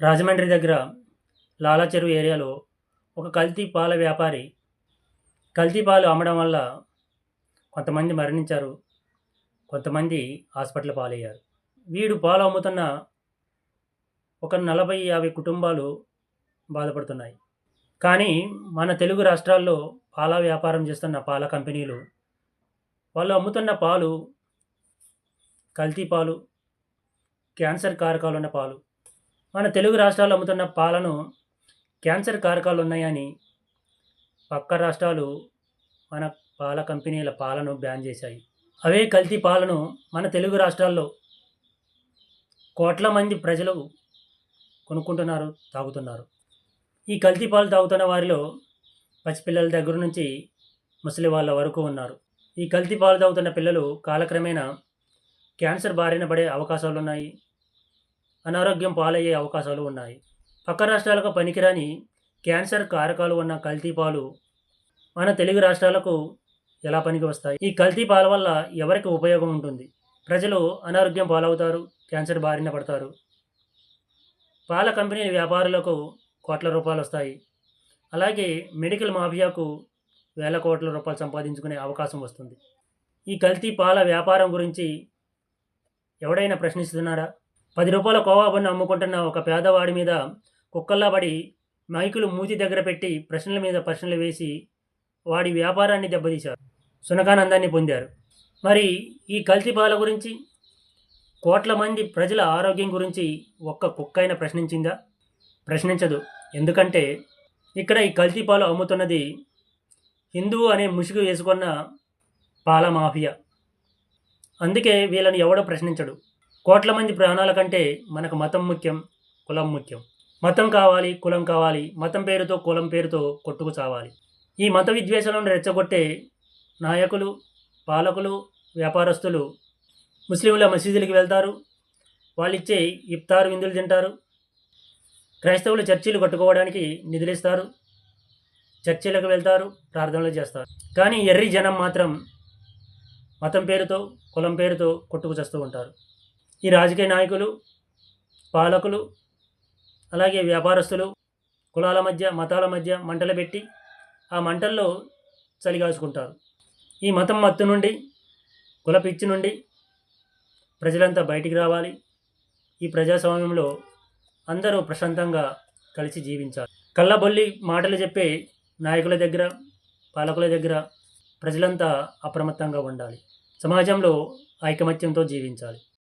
రాజమండ్రి దగ్గర లాలా చెరువు ఏరియాలో ఒక కల్తీ పాల వ్యాపారి కల్తీ పాలు అమ్మడం వల్ల కొంతమంది మరణించారు. కొంతమంది హాస్పిటల్ పాలయ్యారు. వీడు పాలు అమ్ముతున్న ఒక 40, 50 కుటుంబాలు బాధపడుతున్నాయి. కానీ మన తెలుగు రాష్ట్రాల్లో పాల వ్యాపారం చేస్తున్న పాల కంపెనీలు వాళ్ళు అమ్ముతున్న పాలు కల్తీ పాలు, క్యాన్సర్ కారకాలున్న పాలు. మన తెలుగు రాష్ట్రాల్లో అమ్ముతున్న పాలను క్యాన్సర్ కారకాలు ఉన్నాయని పక్క రాష్ట్రాలు మన పాల కంపెనీల పాలను బ్యాన్ చేశాయి. అవే కల్తీ పాలను మన తెలుగు రాష్ట్రాల్లో కోట్ల మంది ప్రజలు కొనుక్కుంటున్నారు, తాగుతున్నారు. ఈ కల్తీ పాలు తాగుతున్న వారిలో పసిపిల్లల దగ్గర నుంచి ముసలి వాళ్ళ వరకు ఉన్నారు. ఈ కల్తీ పాలు తాగుతున్న పిల్లలు కాలక్రమేణా క్యాన్సర్ బారిన పడే అవకాశాలు ఉన్నాయి. అనారోగ్యం పాలయ్యే అవకాశాలు ఉన్నాయి. పక్క రాష్ట్రాలకు పనికిరాని క్యాన్సర్ కారకాలు ఉన్న కల్తీ పాలు మన తెలుగు రాష్ట్రాలకు ఎలా పనికి వస్తాయి? ఈ కల్తీ పాల వల్ల ఎవరికి ఉపయోగం ఉంటుంది? ప్రజలు అనారోగ్యం పాలవుతారు, క్యాన్సర్ బారిన పడతారు. పాల కంపెనీల వ్యాపారులకు కోట్ల రూపాయలు వస్తాయి. అలాగే మెడికల్ మాఫియాకు వేల కోట్ల రూపాయలు సంపాదించుకునే అవకాశం వస్తుంది. ఈ కల్తీ పాల వ్యాపారం గురించి ఎవడైనా ప్రశ్నిస్తున్నాడా? 10 రూపాయల కోవా బన్ను అమ్ముకుంటున్న ఒక పేదవాడి మీద కుక్కల్లా పడి మైకులు మూతి దగ్గర పెట్టి ప్రశ్నల మీద ప్రశ్నలు వేసి వాడి వ్యాపారాన్ని దెబ్బతీశారు, సునకానందాన్ని పొందారు. మరి ఈ కల్తీ పాల గురించి, కోట్ల మంది ప్రజల ఆరోగ్యం గురించి ఒక్క కుక్కైనా ప్రశ్నించిందా? ప్రశ్నించదు. ఎందుకంటే ఇక్కడ ఈ కల్తీ పాలు అమ్ముతున్నది హిందువు అనే ముసుగు వేసుకున్న పాల మాఫియా. అందుకే వీళ్ళని ఎవడో ప్రశ్నించడు. కోట్ల మంది ప్రాణాల కంటే మనకు మతం ముఖ్యం, కులం ముఖ్యం. మతం కావాలి, కులం కావాలి, మతం పేరుతో కులం పేరుతో కొట్టుకు చావాలి. ఈ మత విద్వేషాలను రెచ్చగొట్టే నాయకులు, పాలకులు, వ్యాపారస్తులు ముస్లింల మసీదులకు వెళ్తారు, వాళ్ళిచ్చే ఇఫ్తార్ విందులు తింటారు. క్రైస్తవులు చర్చిలు కట్టుకోవడానికి నిధులిస్తారు, చర్చిలకు వెళ్తారు, ప్రార్థనలు చేస్తారు. కానీ ఎర్రి జనం మాత్రం మతం పేరుతో, కులం పేరుతో కొట్టుకు చేస్తూ ఉంటారు. ఈ రాజకీయ నాయకులు, పాలకులు, అలాగే వ్యాపారస్తులు కులాల మధ్య, మతాల మధ్య మంటలు పెట్టి ఆ మంటల్లో చలిగాచుకుంటారు. ఈ మతం మత్తు నుండి, కుల పిచ్చి నుండి ప్రజలంతా బయటికి రావాలి. ఈ ప్రజాస్వామ్యంలో అందరూ ప్రశాంతంగా కలిసి జీవించాలి. కళ్ళబొల్లి మాటలు చెప్పే నాయకుల దగ్గర, పాలకుల దగ్గర ప్రజలంతా అప్రమత్తంగా ఉండాలి. సమాజంలో ఐకమత్యంతో జీవించాలి.